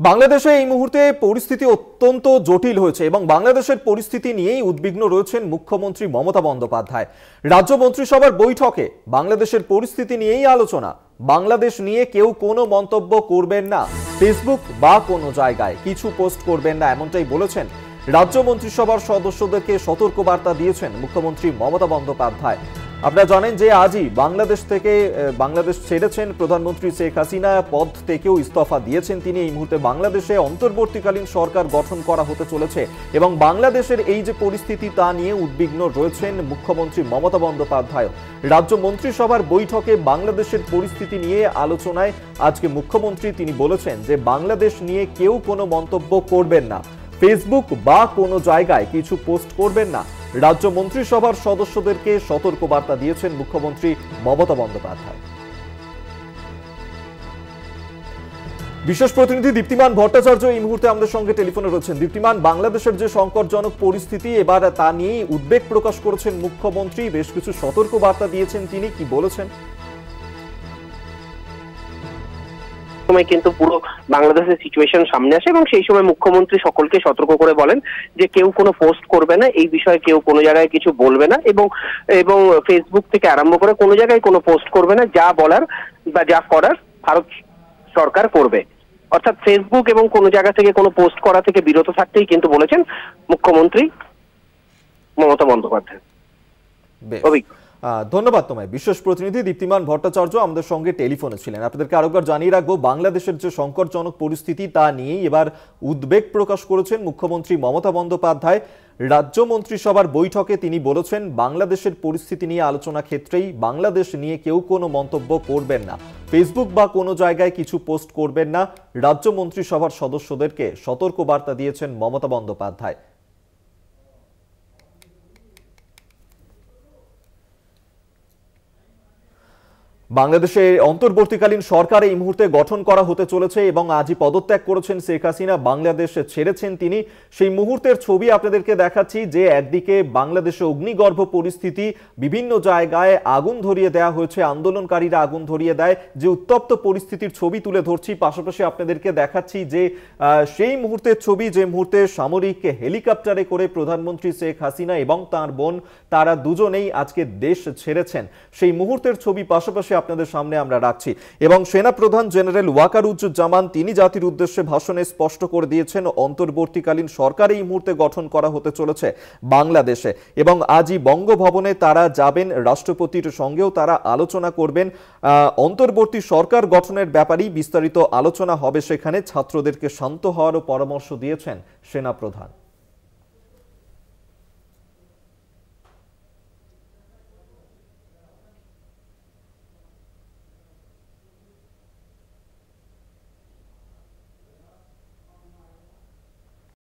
বাংলাদেশে এই মুহূর্তে পরিস্থিতি অত্যন্ত জটিল হয়েছে এবং বাংলাদেশের পরিস্থিতি নিয়েই উদ্বিগ্ন রয়েছেন মুখ্যমন্ত্রী মমতা বন্দ্যোপাধ্যায়। রাজ্য মন্ত্রিসভার বৈঠকে বাংলাদেশের পরিস্থিতি নিয়েই আলোচনা। বাংলাদেশ নিয়ে কেউ কোনো মন্তব্য করবেন না, ফেসবুক বা কোনো জায়গায় কিছু পোস্ট করবেন না, এমনটাই বলেছেন। রাজ্য মন্ত্রিসভার সদস্যদেরকে সতর্কবার্তা দিয়েছেন মুখ্যমন্ত্রী মমতা বন্দ্যোপাধ্যায়। আপনারা জানেন যে আজই বাংলাদেশ ছেড়েছেন প্রধানমন্ত্রী শেখ হাসিনা, পদ থেকেও ইস্তফা দিয়েছেন তিনি। এই মুহূর্তে বাংলাদেশে অন্তর্বর্তীকালীন সরকার গঠন করা হতে চলেছে এবং বাংলাদেশের এই যে পরিস্থিতি তা নিয়ে উদ্বিগ্ন রয়েছেন মুখ্যমন্ত্রী মমতা বন্দ্যোপাধ্যায়। রাজ্য মন্ত্রিসভার বৈঠকে বাংলাদেশের পরিস্থিতি নিয়ে আলোচনায় আজকে মুখ্যমন্ত্রী তিনি বলেছেন যে বাংলাদেশ নিয়ে কেউ কোনো মন্তব্য করবেন না, ফেসবুক বা কোনো জায়গায় কিছু পোস্ট করবেন না। রাজ্য মন্ত্রিসভার সদস্যদেরকে সতর্কবার্তা দিয়েছেন মুখ্যমন্ত্রী মমতা বন্দ্যোপাধ্যায়। বিশেষ প্রতিনিধি দীপ্তিমান ভট্টাচার্য এই মুহূর্তে আমাদের সঙ্গে টেলিফোনে রয়েছেন। দীপ্তিমান, বাংলাদেশের যে সংকটজনক পরিস্থিতি এবার তা নিয়েই উদ্বেগ প্রকাশ করেছেন মুখ্যমন্ত্রী, বেশ কিছু সতর্কবার্তা দিয়েছেন তিনি, কি বলেছেন? কিন্তু পুরো বাংলাদেশের সিচুয়েশন সামনে আসে এবং সেই সময় মুখ্যমন্ত্রী সকলকে সতর্ক করে বলেন যে কেউ কোনো পোস্ট করবে না, এই বিষয়ে কেউ কোনো জায়গায় কিছু বলবে না এবং ফেসবুক থেকে আরম্ভ করে কোনো জায়গায় কোনো পোস্ট করবে না। যা বলার বা যা করার ভারত সরকার করবে। অর্থাৎ ফেসবুক এবং কোনো জায়গা থেকে কোনো পোস্ট করা থেকে বিরত থাকতেই কিন্তু বলেছেন মুখ্যমন্ত্রী মমতা বন্দ্যোপাধ্যায়। ধন্যবাদ তোমায়। বিশেষ প্রতিনিধি দীপ্তিমান ভট্টাচার্য আমাদের সঙ্গে টেলিফোনে ছিলেন। আপনাদেরকে আরেকবার জানিয়ে রাখবো, বাংলাদেশের যে সংকটজনক পরিস্থিতি তা নিয়েই এবার উদ্বেগ প্রকাশ করেছেন মুখ্যমন্ত্রী মমতা বন্দ্যোপাধ্যায়। রাজ্য মন্ত্রিসভার বৈঠকে তিনি বলেছেন বাংলাদেশের পরিস্থিতি নিয়ে আলোচনা ক্ষেত্রেই বাংলাদেশ নিয়ে কেউ কোনো মন্তব্য করবেন না, ফেসবুক বা কোনো জায়গায় কিছু পোস্ট করবেন না। রাজ্য মন্ত্রিসভার সদস্যদেরকে সতর্কবার্তা দিয়েছেন মমতা বন্দ্যোপাধ্যায়। বাংলাদেশে অন্তর্বর্তীকালীন সরকার এই মুহূর্তে গঠন করা হতে চলেছে এবং আজই পদত্যাগ করেছেন শেখ হাসিনা, বাংলাদেশ ছেড়েছেন তিনি। সেই মুহূর্তের ছবি আপনাদেরকে দেখাচ্ছি যে একদিকে বাংলাদেশে অগ্নিগর্ভ পরিস্থিতি, বিভিন্ন জায়গায় আগুন ধরিয়ে দেওয়া হয়েছে, আন্দোলনকারীরা আগুন ধরিয়ে দেয়, যে উত্তপ্ত পরিস্থিতির ছবি তুলে ধরছি। পাশাপাশি আপনাদেরকে দেখাচ্ছি যে সেই মুহূর্তের ছবি যে মুহূর্তে সামরিক হেলিকপ্টারে করে প্রধানমন্ত্রী শেখ হাসিনা এবং তার বোন তারা দুজনেই আজকে দেশ ছেড়েছেন। সেই মুহূর্তের ছবি পাশাপাশি আপনাদের সামনে আমরা রাখছি এবং সেনা প্রধান জেনারেল ওয়াকারুজ্জামান তিনি জাতির উদ্দেশ্যে ভাষণে স্পষ্ট করে দিয়েছেন অন্তর্বর্তীকালীন সরকার এই মুহূর্তে গঠন করা হতে চলেছে বাংলাদেশে এবং আজই বঙ্গভবনে তারা যাবেন, রাষ্ট্রপতির সঙ্গেও তারা আলোচনা করবেন। অন্তর্বর্তী সরকার গঠনের ব্যাপারেই বিস্তারিত আলোচনা হবে সেখানে। ছাত্রদেরকে শান্ত হওয়ারও পরামর্শ দিয়েছেন সেনা প্রধান।